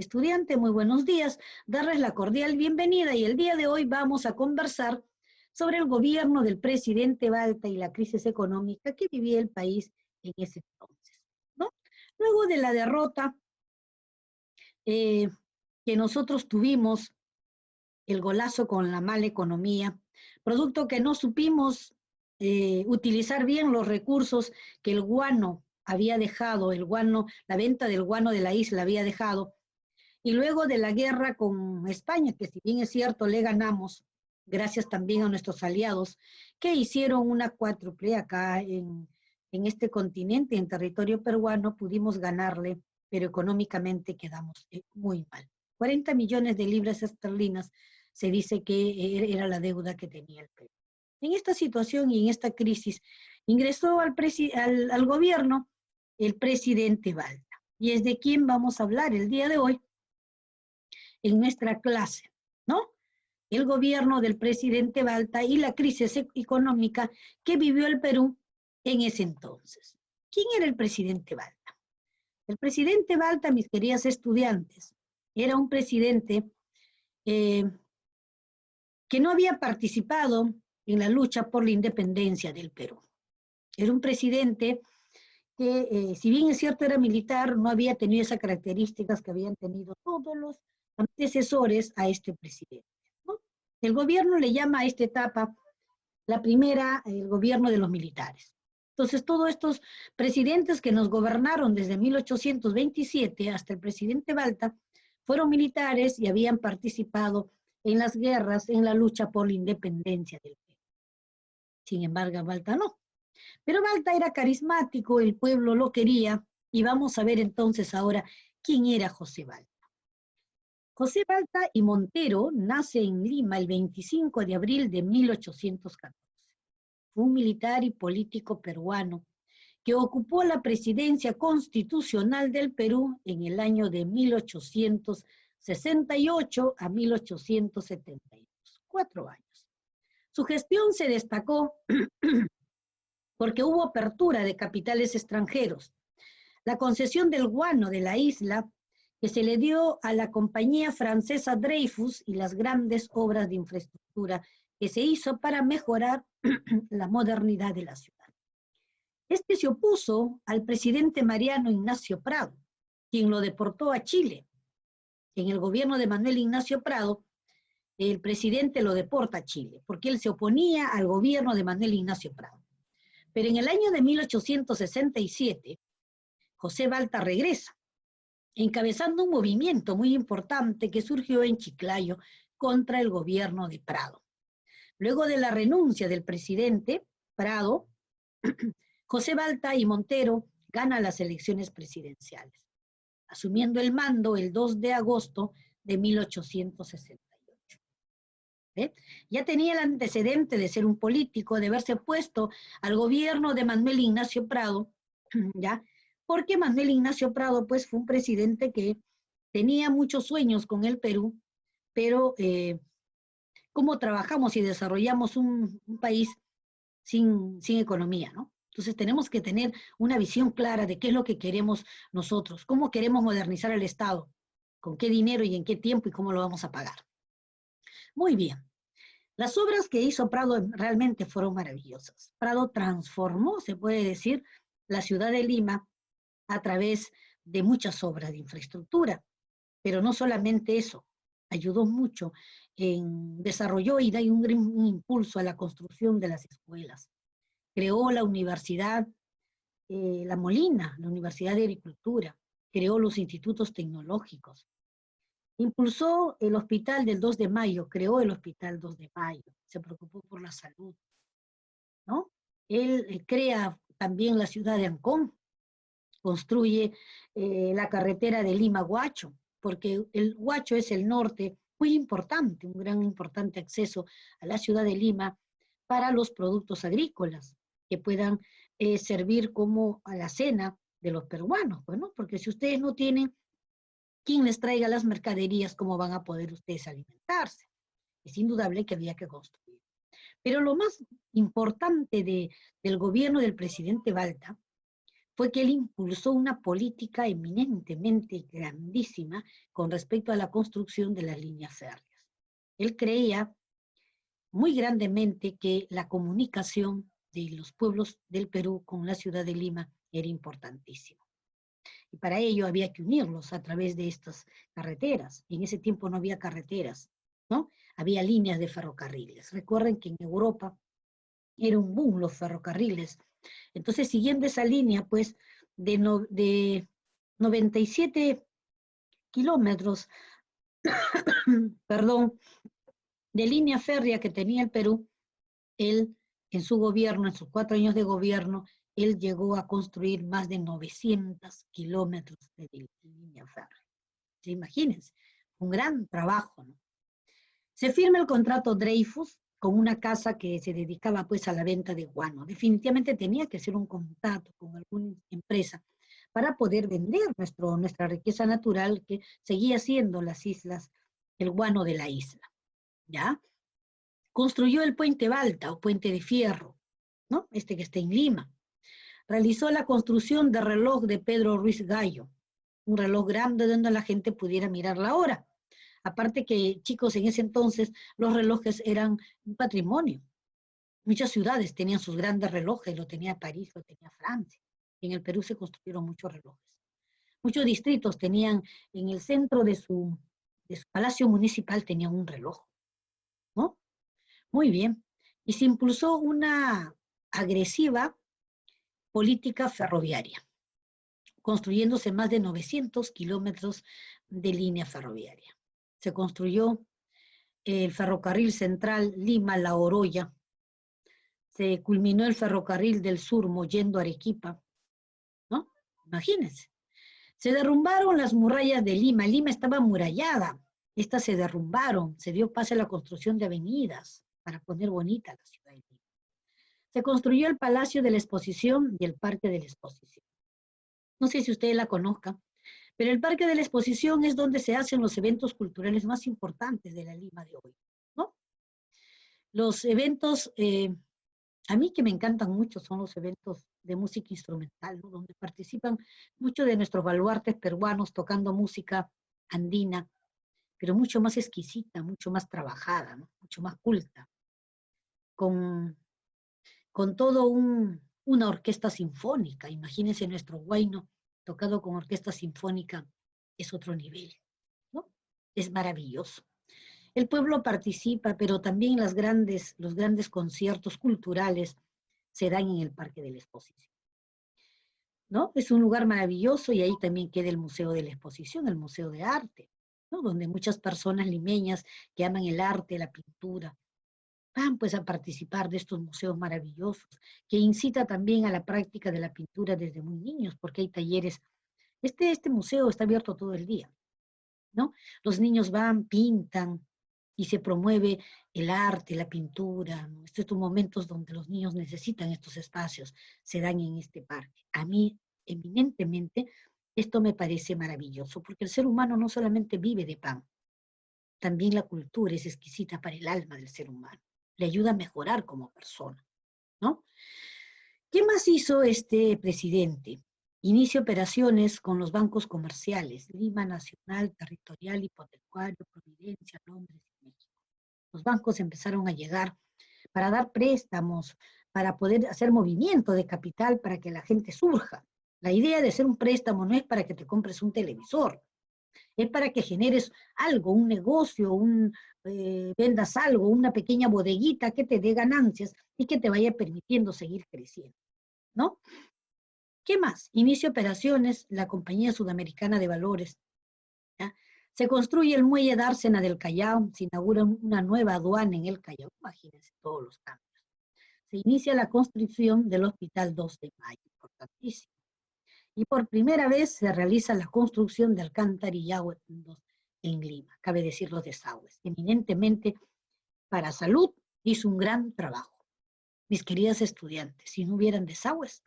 Estudiante, muy buenos días, darles la cordial bienvenida y el día de hoy vamos a conversar sobre el gobierno del presidente Balta y la crisis económica que vivía el país en ese entonces, ¿no? Luego de la derrota que nosotros tuvimos, el golazo con la mala economía, producto que no supimos utilizar bien los recursos que el guano había dejado, la venta del guano de la isla había dejado, y luego de la guerra con España, que si bien es cierto, le ganamos, gracias también a nuestros aliados, que hicieron una cuádruple acá en este continente, en territorio peruano, pudimos ganarle, pero económicamente quedamos muy mal. 40 millones de libras esterlinas se dice que era la deuda que tenía el Perú. En esta situación y en esta crisis ingresó al gobierno el presidente Balta. Y es de quien vamos a hablar el día de hoy en nuestra clase, ¿no? El gobierno del presidente Balta y la crisis económica que vivió el Perú en ese entonces. ¿Quién era el presidente Balta? El presidente Balta, mis queridas estudiantes, era un presidente que no había participado en la lucha por la independencia del Perú. Era un presidente que, si bien es cierto era militar, no había tenido esas características que habían tenido todos los antecesores a este presidente, ¿no? El gobierno le llama a esta etapa la primera, el gobierno de los militares. Entonces, todos estos presidentes que nos gobernaron desde 1827 hasta el presidente Balta fueron militares y habían participado en las guerras, en la lucha por la independencia del Perú. Sin embargo, Balta no. Pero Balta era carismático, el pueblo lo quería, y vamos a ver entonces ahora quién era José Balta. José Balta y Montero nace en Lima el 25 de abril de 1814. Fue un militar y político peruano que ocupó la presidencia constitucional del Perú en el año de 1868 a 1872, 4 años. Su gestión se destacó porque hubo apertura de capitales extranjeros, la concesión del guano de la isla que se le dio a la compañía francesa Dreyfus y las grandes obras de infraestructura que se hizo para mejorar la modernidad de la ciudad. Este se opuso al presidente Mariano Ignacio Prado, quien lo deportó a Chile. En el gobierno de Manuel Ignacio Prado, el presidente lo deporta a Chile, porque él se oponía al gobierno de Manuel Ignacio Prado. Pero en el año de 1867, José Balta regresa, encabezando un movimiento muy importante que surgió en Chiclayo contra el gobierno de Prado. Luego de la renuncia del presidente Prado, José Balta y Montero ganan las elecciones presidenciales, asumiendo el mando el 2 de agosto de 1868. Ya tenía el antecedente de ser un político, de haberse opuesto al gobierno de Manuel Ignacio Prado, ¿ya? Porque Manuel Ignacio Prado pues fue un presidente que tenía muchos sueños con el Perú, pero cómo trabajamos y desarrollamos un país sin economía, ¿no? Entonces tenemos que tener una visión clara de qué es lo que queremos nosotros, cómo queremos modernizar el Estado, con qué dinero y en qué tiempo y cómo lo vamos a pagar. Muy bien. Las obras que hizo Prado realmente fueron maravillosas. Prado transformó, se puede decir, la ciudad de Lima a través de muchas obras de infraestructura. Pero no solamente eso, ayudó mucho desarrolló y dio un impulso a la construcción de las escuelas. Creó la Universidad La Molina, la Universidad de Agricultura, creó los institutos tecnológicos, impulsó el Hospital del 2 de Mayo, creó el Hospital 2 de Mayo, se preocupó por la salud, ¿no? Él crea también la ciudad de Ancón, construye la carretera de Lima-Huacho, porque el Huacho es el norte muy importante, un gran importante acceso a la ciudad de Lima para los productos agrícolas que puedan servir como alacena de los peruanos, bueno, porque si ustedes no tienen quien les traiga las mercaderías, ¿cómo van a poder ustedes alimentarse? Es indudable que había que construir. Pero lo más importante del gobierno del presidente Balta fue que él impulsó una política eminentemente grandísima con respecto a la construcción de las líneas férreas. Él creía muy grandemente que la comunicación de los pueblos del Perú con la ciudad de Lima era importantísima. Y para ello había que unirlos a través de estas carreteras. En ese tiempo no había carreteras, ¿no? Había líneas de ferrocarriles. Recuerden que en Europa era un boom los ferrocarriles. Entonces, siguiendo esa línea, pues, de 97 kilómetros, perdón, de línea férrea que tenía el Perú, él, en su gobierno, en sus 4 años de gobierno, él llegó a construir más de 900 kilómetros de línea férrea. ¿Sí? Imagínense, un gran trabajo, ¿no? Se firma el contrato Dreyfus con una casa que se dedicaba pues a la venta de guano. Definitivamente tenía que hacer un contrato con alguna empresa para poder vender nuestra riqueza natural, que seguía siendo las islas, el guano de la isla, ¿ya? Construyó el puente Balta o puente de fierro, ¿no? Este que está en Lima. Realizó la construcción del reloj de Pedro Ruiz Gallo, un reloj grande donde la gente pudiera mirar la hora. Aparte que, chicos, en ese entonces los relojes eran un patrimonio. Muchas ciudades tenían sus grandes relojes, lo tenía París, lo tenía Francia. En el Perú se construyeron muchos relojes. Muchos distritos tenían, en el centro de su palacio municipal tenían un reloj, ¿no? Muy bien. Y se impulsó una agresiva política ferroviaria, construyéndose más de 900 kilómetros de línea ferroviaria. Se construyó el ferrocarril central Lima-La Oroya, se culminó el ferrocarril del sur Mollendo Arequipa, ¿no? Imagínense. Se derrumbaron las murallas de Lima. Lima estaba amurallada. Estas se derrumbaron. Se dio paso a la construcción de avenidas para poner bonita la ciudad de Lima. Se construyó el Palacio de la Exposición y el Parque de la Exposición. No sé si ustedes la conozcan, pero el Parque de la Exposición es donde se hacen los eventos culturales más importantes de la Lima de hoy, ¿no? Los eventos, a mí que me encantan mucho, son los eventos de música instrumental, ¿no? Donde participan muchos de nuestros baluartes peruanos tocando música andina, pero mucho más exquisita, mucho más trabajada, ¿no? Mucho más culta, con todo una orquesta sinfónica. Imagínense nuestro huayno tocado con orquesta sinfónica, es otro nivel, ¿no? Es maravilloso. El pueblo participa, pero también los grandes conciertos culturales se dan en el Parque de la Exposición, ¿no? Es un lugar maravilloso y ahí también queda el Museo de la Exposición, el Museo de Arte, ¿no? Donde muchas personas limeñas que aman el arte, la pintura, van pues a participar de estos museos maravillosos, que incita también a la práctica de la pintura desde muy niños, porque hay talleres. Este museo está abierto todo el día, ¿no? Los niños van, pintan, y se promueve el arte, la pintura, ¿no? Estos momentos donde los niños necesitan estos espacios, se dan en este parque. A mí, eminentemente, esto me parece maravilloso, porque el ser humano no solamente vive de pan, también la cultura es exquisita para el alma del ser humano, le ayuda a mejorar como persona, ¿no? ¿Qué más hizo este presidente? Inicia operaciones con los bancos comerciales, Lima Nacional, Territorial, Hipotecario, Providencia, Londres y México. Los bancos empezaron a llegar para dar préstamos, para poder hacer movimiento de capital para que la gente surja. La idea de hacer un préstamo no es para que te compres un televisor, es para que generes algo, un negocio, vendas algo, una pequeña bodeguita que te dé ganancias y que te vaya permitiendo seguir creciendo, ¿no? ¿Qué más? Inicia operaciones la Compañía Sudamericana de Valores, ¿ya? Se construye el muelle Dársena del Callao, se inaugura una nueva aduana en el Callao, imagínense todos los cambios. Se inicia la construcción del Hospital 2 de Mayo, importantísimo. Y por primera vez se realiza la construcción de alcantarillado en Lima, cabe decir los desagües. Eminentemente para salud hizo un gran trabajo. Mis queridas estudiantes, si no hubieran desagües,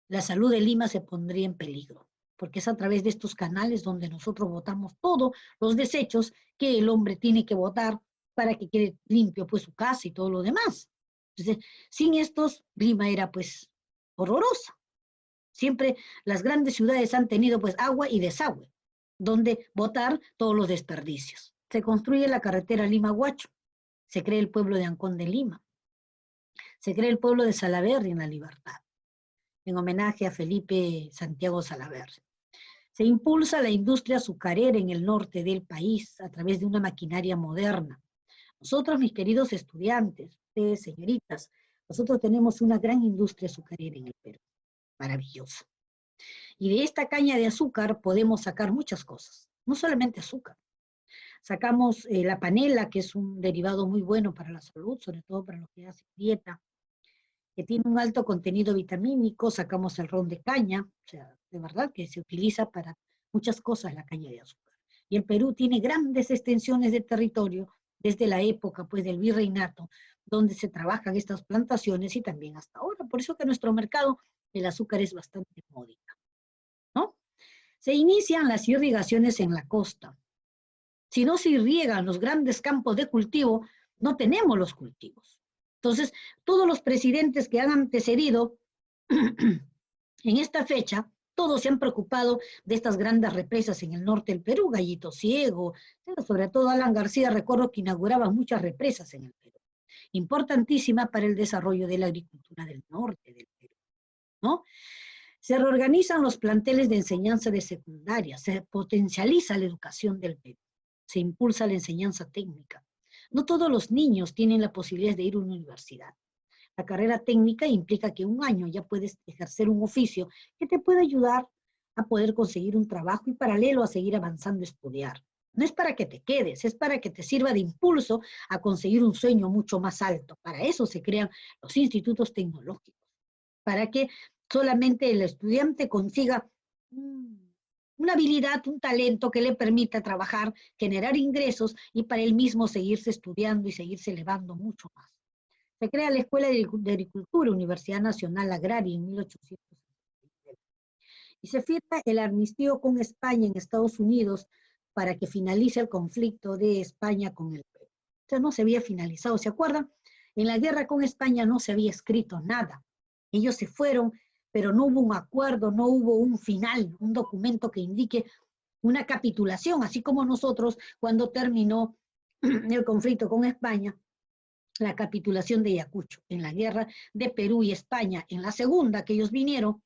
la salud de Lima se pondría en peligro, porque es a través de estos canales donde nosotros botamos todos los desechos que el hombre tiene que botar para que quede limpio pues su casa y todo lo demás. Entonces, sin estos, Lima era pues horrorosa. Siempre las grandes ciudades han tenido pues agua y desagüe, donde botar todos los desperdicios. Se construye la carretera Lima-Huacho, se crea el pueblo de Ancón de Lima, se crea el pueblo de Salaberry en La Libertad, en homenaje a Felipe Santiago Salaberry. Se impulsa la industria azucarera en el norte del país a través de una maquinaria moderna. Nosotros, mis queridos estudiantes, ustedes, señoritas, nosotros tenemos una gran industria azucarera en el Perú, maravillosa. Y de esta caña de azúcar podemos sacar muchas cosas, no solamente azúcar. Sacamos la panela, que es un derivado muy bueno para la salud, sobre todo para los que hacen dieta, que tiene un alto contenido vitamínico. Sacamos el ron de caña, o sea, de verdad que se utiliza para muchas cosas la caña de azúcar. Y el Perú tiene grandes extensiones de territorio desde la época pues del virreinato, donde se trabajan estas plantaciones y también hasta ahora. Por eso que nuestro mercado del azúcar es bastante módica, ¿no? Se inician las irrigaciones en la costa. Si no se irriegan los grandes campos de cultivo, no tenemos los cultivos. Entonces, todos los presidentes que han antecedido en esta fecha, todos se han preocupado de estas grandes represas en el norte del Perú, Gallito Ciego, sobre todo Alan García, recuerdo que inauguraba muchas represas en el Perú, importantísimas para el desarrollo de la agricultura del norte del Perú, ¿no? Se reorganizan los planteles de enseñanza de secundaria, se potencializa la educación del Perú, se impulsa la enseñanza técnica. No todos los niños tienen la posibilidad de ir a una universidad. La carrera técnica implica que un año ya puedes ejercer un oficio que te puede ayudar a poder conseguir un trabajo y paralelo a seguir avanzando a estudiar. No es para que te quedes, es para que te sirva de impulso a conseguir un sueño mucho más alto. Para eso se crean los institutos tecnológicos, para que solamente el estudiante consiga una habilidad, un talento que le permita trabajar, generar ingresos y para él mismo seguirse estudiando y seguirse elevando mucho más. Se crea la Escuela de Agricultura, Universidad Nacional Agraria en 1869. Y se firma el armisticio con España en Estados Unidos para que finalice el conflicto de España con el Perú. O sea, no se había finalizado, ¿se acuerdan? En la guerra con España no se había escrito nada. Ellos se fueron, pero no hubo un acuerdo, no hubo un final, un documento que indique una capitulación, así como nosotros cuando terminó el conflicto con España, la capitulación de Ayacucho, en la guerra de Perú y España, en la segunda que ellos vinieron,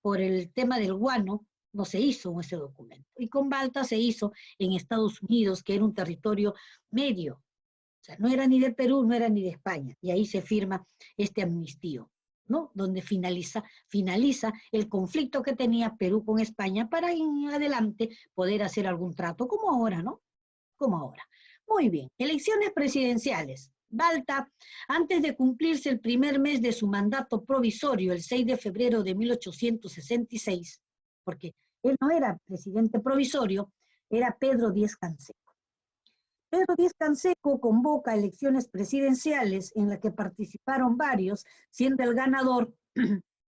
por el tema del guano, no se hizo ese documento. Y con Balta se hizo en Estados Unidos, que era un territorio medio, o sea, no era ni de Perú, no era ni de España, y ahí se firma este amnistío, ¿no? Donde finaliza el conflicto que tenía Perú con España para en adelante poder hacer algún trato, como ahora, ¿no? Como ahora. Muy bien, elecciones presidenciales. Balta, antes de cumplirse el primer mes de su mandato provisorio, el 6 de febrero de 1866, porque él no era presidente provisorio, era Pedro Díez-Canseco. Pedro Díez-Canseco convoca elecciones presidenciales en las que participaron varios, siendo el ganador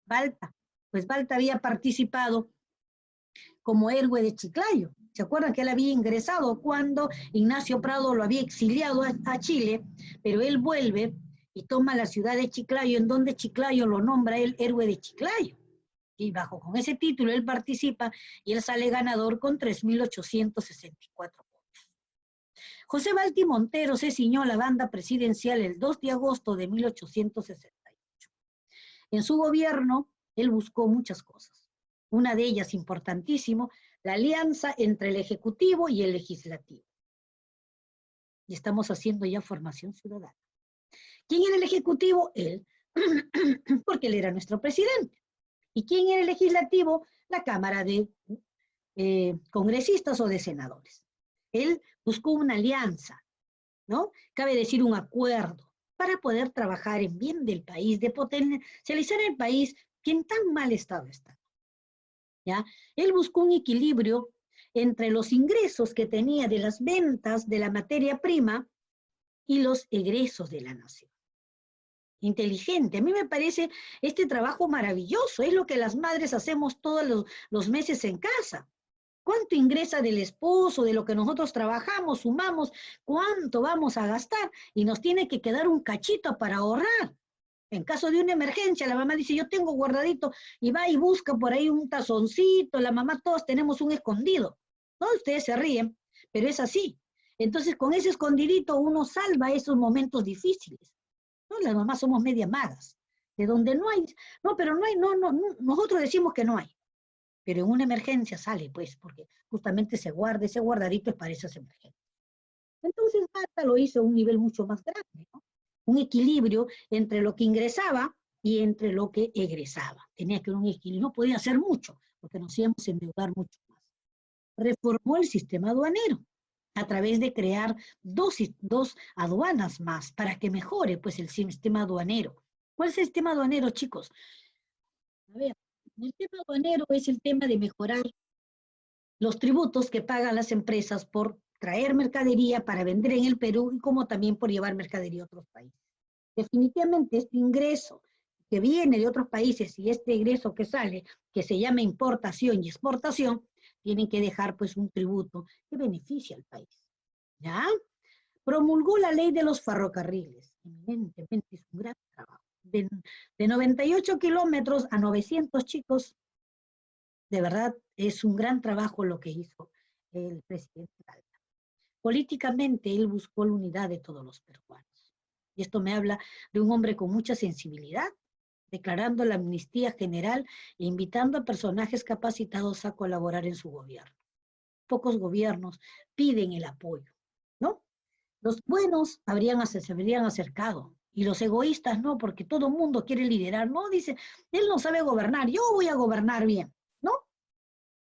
Balta. Pues Balta había participado como héroe de Chiclayo. ¿Se acuerdan que él había ingresado cuando Ignacio Prado lo había exiliado a Chile? Pero él vuelve y toma la ciudad de Chiclayo, en donde Chiclayo lo nombra el héroe de Chiclayo. Y con ese título él participa y él sale ganador con 3.864 votos. José Balti Montero se ciñó la banda presidencial el 2 de agosto de 1868. En su gobierno, él buscó muchas cosas. Una de ellas, importantísimo, la alianza entre el Ejecutivo y el Legislativo. Y estamos haciendo ya formación ciudadana. ¿Quién era el Ejecutivo? Él, porque él era nuestro presidente. ¿Y quién era el Legislativo? La Cámara de Congresistas o de Senadores. Él buscó una alianza, ¿no? Cabe decir un acuerdo, para poder trabajar en bien del país, de potencializar el país que en tan mal estado está. ¿Ya? Él buscó un equilibrio entre los ingresos que tenía de las ventas de la materia prima y los egresos de la nación. Inteligente. A mí me parece este trabajo maravilloso. Es lo que las madres hacemos todos los meses en casa. ¿Cuánto ingresa del esposo, de lo que nosotros trabajamos, sumamos? ¿Cuánto vamos a gastar? Y nos tiene que quedar un cachito para ahorrar. En caso de una emergencia, la mamá dice, yo tengo guardadito, y va y busca por ahí un tazoncito, la mamá, todos tenemos un escondido. ¿No? Ustedes se ríen, pero es así. Entonces, con ese escondidito uno salva esos momentos difíciles. ¿No? Las mamás somos media magas. De donde no hay, no, pero no hay, nosotros decimos que no hay. Pero en una emergencia sale, pues, porque justamente se guarda, ese guardadito es para esas emergencias. Entonces Marta lo hizo a un nivel mucho más grande, ¿no? Un equilibrio entre lo que ingresaba y entre lo que egresaba. Tenía que haber un equilibrio, no podía hacer mucho, porque nos íbamos a endeudar mucho más. Reformó el sistema aduanero a través de crear dos aduanas más para que mejore pues el sistema aduanero. ¿Cuál es el sistema aduanero, chicos? A ver, el tema aduanero es el tema de mejorar los tributos que pagan las empresas por traer mercadería para vender en el Perú y como también por llevar mercadería a otros países. Definitivamente este ingreso que viene de otros países y este ingreso que sale, que se llama importación y exportación, tienen que dejar pues un tributo que beneficie al país. ¿Ya? Promulgó la ley de los ferrocarriles. Eminentemente es un gran trabajo. De 98 kilómetros a 900, chicos, de verdad es un gran trabajo lo que hizo el presidente Calda. Políticamente él buscó la unidad de todos los peruanos. Y esto me habla de un hombre con mucha sensibilidad, declarando la amnistía general e invitando a personajes capacitados a colaborar en su gobierno. Pocos gobiernos piden el apoyo, ¿no? Los buenos se habrían acercado, y los egoístas no, porque todo el mundo quiere liderar, no, dice, él no sabe gobernar, yo voy a gobernar bien, ¿no?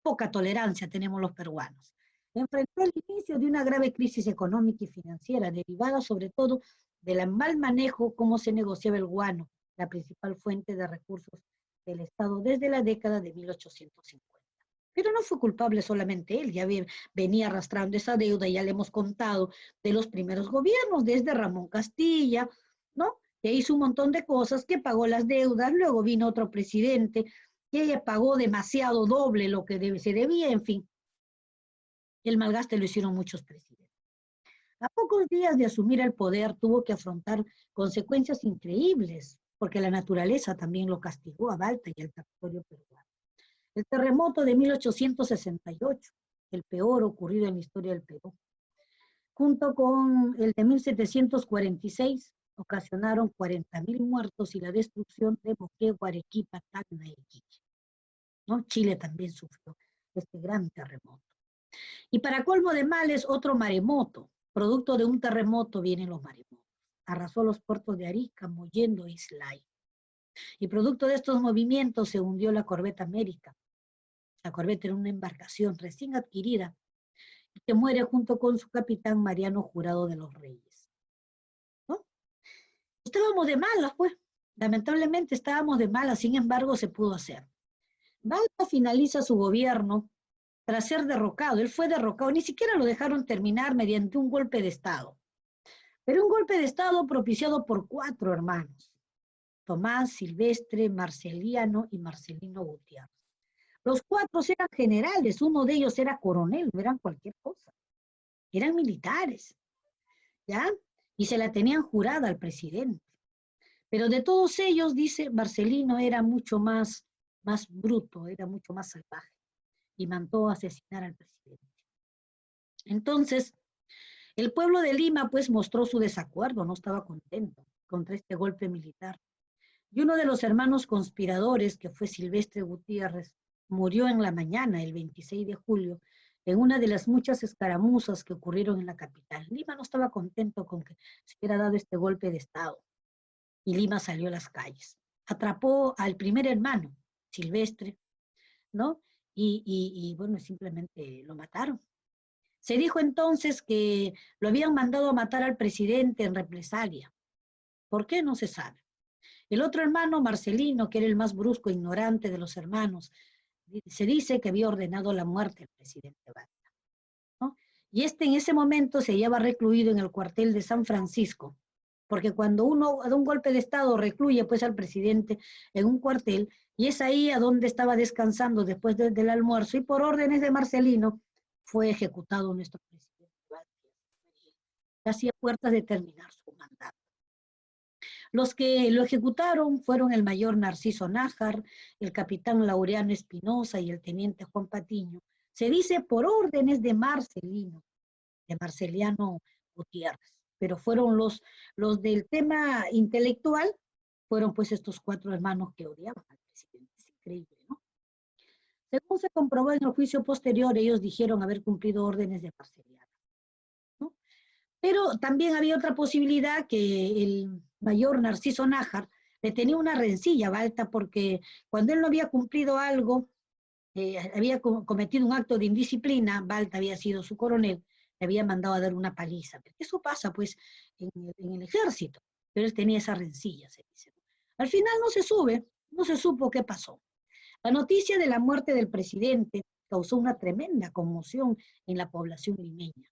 Poca tolerancia tenemos los peruanos. Enfrentó el inicio de una grave crisis económica y financiera, derivada sobre todo del mal manejo cómo se negociaba el guano, la principal fuente de recursos del Estado desde la década de 1850. Pero no fue culpable solamente él, ya venía arrastrando esa deuda, ya le hemos contado de los primeros gobiernos, desde Ramón Castilla, ¿no? Que hizo un montón de cosas, que pagó las deudas, luego vino otro presidente, que ella pagó demasiado doble lo que se debía, en fin. El malgaste lo hicieron muchos presidentes. A pocos días de asumir el poder, tuvo que afrontar consecuencias increíbles, porque la naturaleza también lo castigó a Balta y al territorio peruano. El terremoto de 1868, el peor ocurrido en la historia del Perú, junto con el de 1746, ocasionaron 40.000 muertos y la destrucción de Moquegua, Arequipa, Tacna y Iquique, ¿no? Chile también sufrió este gran terremoto. Y para colmo de males, otro maremoto. Producto de un terremoto vienen los maremotos. Arrasó los puertos de Arica, Mollendo e Islay. Y producto de estos movimientos se hundió la corbeta América. La corbeta era una embarcación recién adquirida y que muere junto con su capitán Mariano Jurado de los Reyes, ¿no? Estábamos de malas, pues. Lamentablemente estábamos de malas, sin embargo se pudo hacer. Balta finaliza su gobierno tras ser derrocado. Él fue derrocado, ni siquiera lo dejaron terminar mediante un golpe de Estado. Pero un golpe de Estado propiciado por 4 hermanos: Tomás, Silvestre, Marceliano y Marcelino Gutiérrez. Los 4 eran generales, uno de ellos era coronel, no eran cualquier cosa. Eran militares, ¿ya? Y se la tenían jurada al presidente. Pero de todos ellos, dice, Marcelino era mucho más bruto, era mucho más salvaje, y mandó a asesinar al presidente. Entonces, el pueblo de Lima pues mostró su desacuerdo, no estaba contento contra este golpe militar. Y uno de los hermanos conspiradores, que fue Silvestre Gutiérrez, murió en la mañana, el 26 de julio, en una de las muchas escaramuzas que ocurrieron en la capital. Lima no estaba contento con que se hubiera dado este golpe de Estado, y Lima salió a las calles. Atrapó al primer hermano, Silvestre, ¿no? Y bueno, simplemente lo mataron. Se dijo entonces que lo habían mandado a matar al presidente en represalia. ¿Por qué? No se sabe. El otro hermano, Marcelino, que era el más brusco e ignorante de los hermanos, se dice que había ordenado la muerte del presidente Balta, ¿no? Y en ese momento se hallaba recluido en el cuartel de San Francisco, porque cuando uno da un golpe de Estado recluye pues al presidente en un cuartel, y es ahí a donde estaba descansando después del almuerzo, y por órdenes de Marcelino fue ejecutado nuestro presidente Balta, casi a puertas de terminar su mandato. Los que lo ejecutaron fueron el mayor Narciso Nájar, el capitán Laureano Espinosa y el teniente Juan Patiño. Se dice por órdenes de Marceliano Gutiérrez, pero fueron los del tema intelectual, fueron pues estos 4 hermanos que odiaban al presidente. Es increíble, ¿no? Según se comprobó en el juicio posterior, ellos dijeron haber cumplido órdenes de Marceliano, ¿no? Pero también había otra posibilidad, que el mayor Narciso Nájar le tenía una rencilla a Balta, porque cuando él no había cumplido algo, había cometido un acto de indisciplina, Balta había sido su coronel, le había mandado a dar una paliza. Eso pasa pues en el ejército, pero él tenía esa rencilla, se dice. Al final no se supo qué pasó. La noticia de la muerte del presidente causó una tremenda conmoción en la población limeña.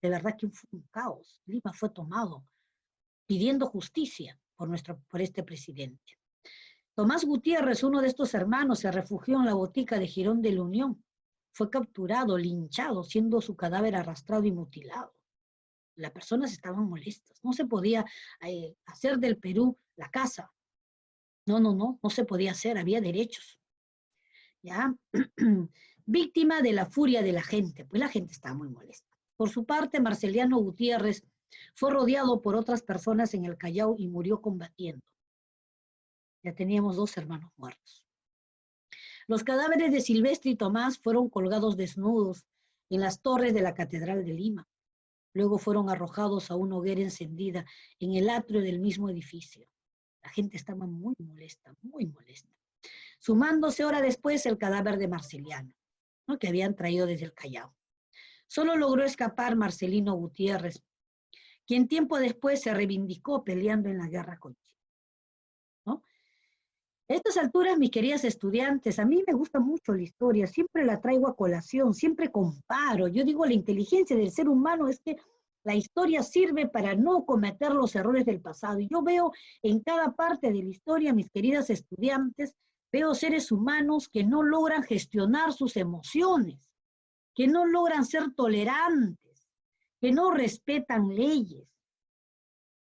De verdad que fue un caos. Lima fue tomado pidiendo justicia por este presidente. Tomás Gutiérrez, uno de estos hermanos, se refugió en la botica de Girón de la Unión. Fue capturado, linchado, siendo su cadáver arrastrado y mutilado. Las personas estaban molestas. No se podía hacer del Perú la casa. No se podía hacer, había derechos. ¿Ya? Víctima de la furia de la gente, pues la gente estaba muy molesta. Por su parte, Marceliano Gutiérrez fue rodeado por otras personas en el Callao y murió combatiendo. Ya teníamos 2 hermanos muertos. Los cadáveres de Silvestre y Tomás fueron colgados desnudos en las torres de la Catedral de Lima. Luego fueron arrojados a una hoguera encendida en el atrio del mismo edificio. La gente estaba muy molesta, muy molesta. Sumándose hora después el cadáver de Marceliano, ¿no?, que habían traído desde el Callao. Solo logró escapar Marcelino Gutiérrez, quien tiempo después se reivindicó peleando en la guerra con Chile, ¿no? A estas alturas, mis queridas estudiantes, a mí me gusta mucho la historia, siempre la traigo a colación, siempre comparo. Yo digo, la inteligencia del ser humano es que la historia sirve para no cometer los errores del pasado. Y yo veo en cada parte de la historia, mis queridas estudiantes, veo seres humanos que no logran gestionar sus emociones, que no logran ser tolerantes, que no respetan leyes,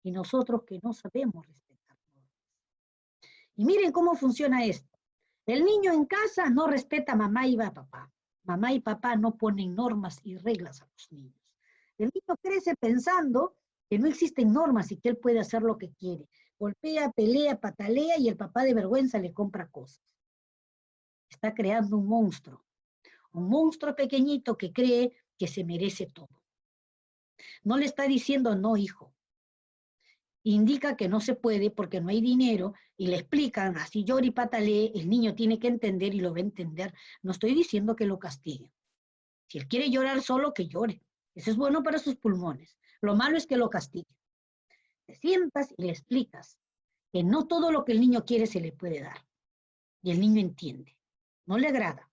y nosotros que no sabemos respetar normas. Y miren cómo funciona esto. El niño en casa no respeta a mamá y a papá. Mamá y papá no ponen normas y reglas a los niños. El niño crece pensando que no existen normas y que él puede hacer lo que quiere. Golpea, pelea, patalea y el papá de vergüenza le compra cosas. Está creando un monstruo pequeñito que cree que se merece todo. No le está diciendo no, hijo. Indica que no se puede porque no hay dinero y le explican, así llora y patalee, el niño tiene que entender y lo va a entender. No estoy diciendo que lo castigue. Si él quiere llorar solo, que llore. Eso es bueno para sus pulmones. Lo malo es que lo castigue. Te sientas y le explicas que no todo lo que el niño quiere se le puede dar. Y el niño entiende. No le agrada.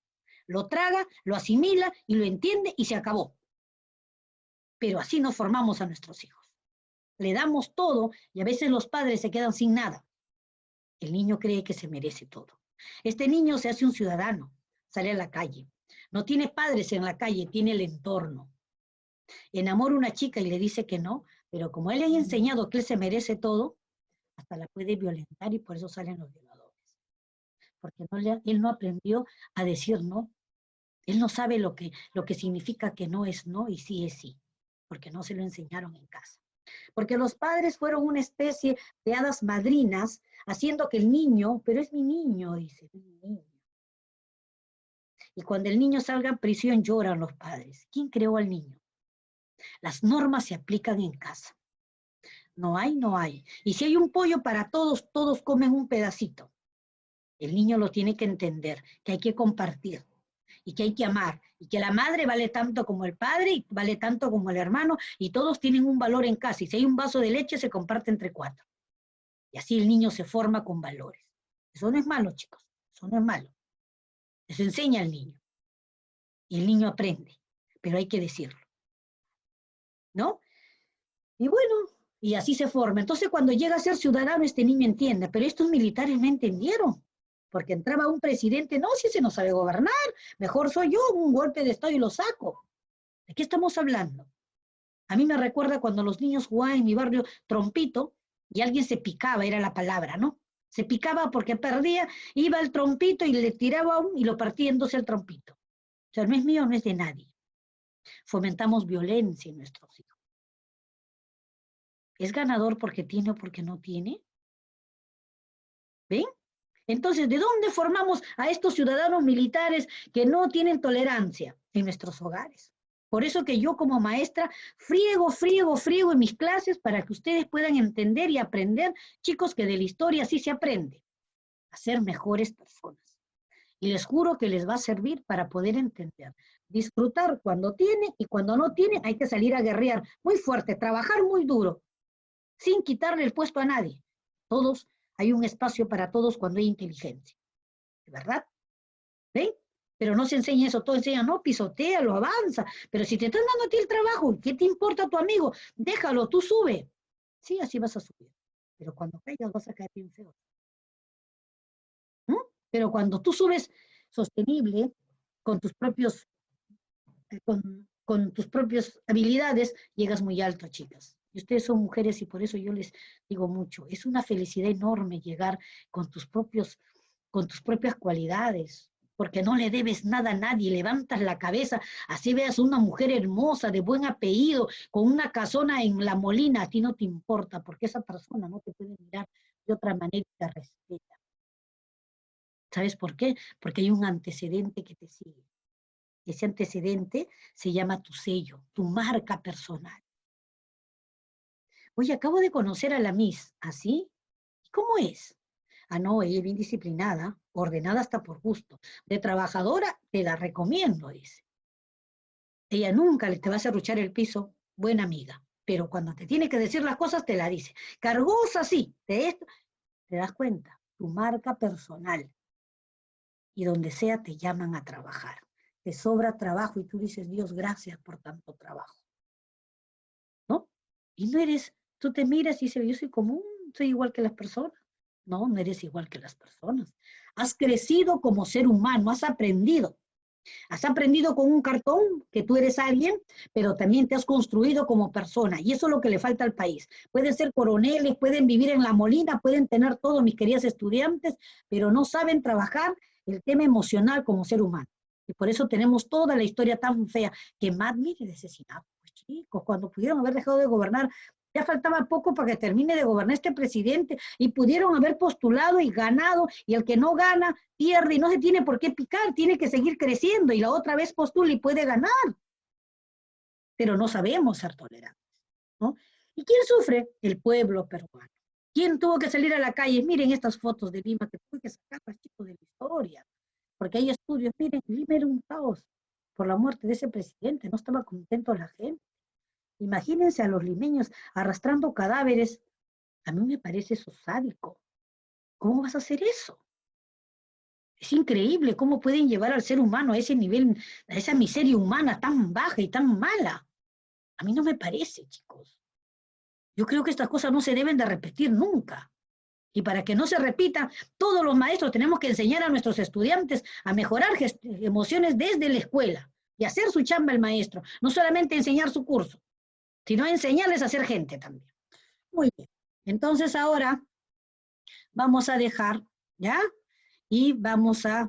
Lo traga, lo asimila y lo entiende y se acabó. Pero así no formamos a nuestros hijos. Le damos todo y a veces los padres se quedan sin nada. El niño cree que se merece todo. Este niño se hace un ciudadano, sale a la calle. No tiene padres en la calle, tiene el entorno. Enamora a una chica y le dice que no, pero como él le ha enseñado que él se merece todo, hasta la puede violentar y por eso salen los violadores. Porque él no aprendió a decir no. Él no sabe lo que significa que no es no y sí es sí, porque no se lo enseñaron en casa. Porque los padres fueron una especie de hadas madrinas, haciendo que el niño, pero es mi niño, dice, es mi niño. Y cuando el niño salga en prisión lloran los padres. ¿Quién creó al niño? Las normas se aplican en casa. No hay, no hay. Y si hay un pollo para todos, todos comen un pedacito. El niño lo tiene que entender, que hay que compartir y que hay que amar, y que la madre vale tanto como el padre y vale tanto como el hermano, y todos tienen un valor en casa, y si hay un vaso de leche se comparte entre 4. Y así el niño se forma con valores. Eso no es malo, chicos, eso no es malo. Eso enseña al niño. Y el niño aprende, pero hay que decirlo. ¿No? Y bueno, y así se forma. Entonces cuando llega a ser ciudadano este niño entiende, pero estos militares no entendieron. Porque entraba un presidente, no, si ese no sabe gobernar, mejor soy yo, un golpe de estado y lo saco. ¿De qué estamos hablando? A mí me recuerda cuando los niños jugaban en mi barrio trompito, y alguien se picaba, era la palabra, ¿no? Se picaba porque perdía, iba al trompito y le tiraba y lo partía en dos el trompito. O sea, no es mío, no es de nadie. Fomentamos violencia en nuestros hijos. ¿Es ganador porque tiene o porque no tiene? ¿Ven? Entonces, ¿de dónde formamos a estos ciudadanos militares que no tienen tolerancia? En nuestros hogares. Por eso que yo como maestra friego en mis clases para que ustedes puedan entender y aprender, chicos, que de la historia sí se aprende a ser mejores personas. Y les juro que les va a servir para poder entender. Disfrutar cuando tiene y cuando no tiene hay que salir a guerrear muy fuerte, trabajar muy duro, sin quitarle el puesto a nadie. Todos, hay un espacio para todos cuando hay inteligencia. ¿Verdad? ¿Ven? Pero no se enseña eso, todo enseña, no, pisotealo, avanza. Pero si te están dando a ti el trabajo, ¿qué te importa tu amigo? Déjalo, tú sube. Sí, así vas a subir. Pero cuando caigas vas a caer bien feo. ¿Mm? Pero cuando tú subes sostenible, con tus propios, con tus propias habilidades, llegas muy alto, chicas. Y ustedes son mujeres y por eso yo les digo mucho, es una felicidad enorme llegar con tus propias cualidades, porque no le debes nada a nadie, levantas la cabeza, así veas una mujer hermosa, de buen apellido, con una casona en La Molina, a ti no te importa, porque esa persona no te puede mirar de otra manera y te respeta. ¿Sabes por qué? Porque hay un antecedente que te sigue. Ese antecedente se llama tu sello, tu marca personal. Oye, acabo de conocer a la Miss, ¿así? ¿Cómo es? Ah, no, ella es bien disciplinada, ordenada hasta por gusto. De trabajadora, te la recomiendo, dice. Ella nunca te va a serruchar el piso, buena amiga. Pero cuando te tiene que decir las cosas, te la dice. Cargosa, sí, de esto, te das cuenta, tu marca personal. Y donde sea te llaman a trabajar. Te sobra trabajo y tú dices, Dios, gracias por tanto trabajo. ¿No? Y no eres, tú te miras y dices, yo soy común, soy igual que las personas. No, no eres igual que las personas. Has crecido como ser humano, has aprendido. Has aprendido con un cartón que tú eres alguien, pero también te has construido como persona. Y eso es lo que le falta al país. Pueden ser coroneles, pueden vivir en La Molina, pueden tener todos mis queridas estudiantes, pero no saben trabajar el tema emocional como ser humano. Y por eso tenemos toda la historia tan fea que mire, de asesinato. Pues chicos, cuando pudieron haber dejado de gobernar, ya faltaba poco para que termine de gobernar este presidente y pudieron haber postulado y ganado, y el que no gana pierde y no se tiene por qué picar, tiene que seguir creciendo y la otra vez postula y puede ganar. Pero no sabemos ser tolerantes, ¿no? ¿Y quién sufre? El pueblo peruano. ¿Quién tuvo que salir a la calle? Miren estas fotos de Lima que tuve que sacar, chicos, de la historia, porque hay estudios. Miren, Lima era un caos por la muerte de ese presidente, no estaba contento la gente. Imagínense a los limeños arrastrando cadáveres. A mí me parece eso sádico. ¿Cómo vas a hacer eso? Es increíble cómo pueden llevar al ser humano a ese nivel, a esa miseria humana tan baja y tan mala. A mí no me parece, chicos. Yo creo que estas cosas no se deben de repetir nunca. Y para que no se repita, todos los maestros tenemos que enseñar a nuestros estudiantes a mejorar emociones desde la escuela y hacer su chamba el maestro. No solamente enseñar su curso, sino enseñarles a ser gente también. Muy bien. Entonces ahora vamos a dejar, ¿ya? Y vamos a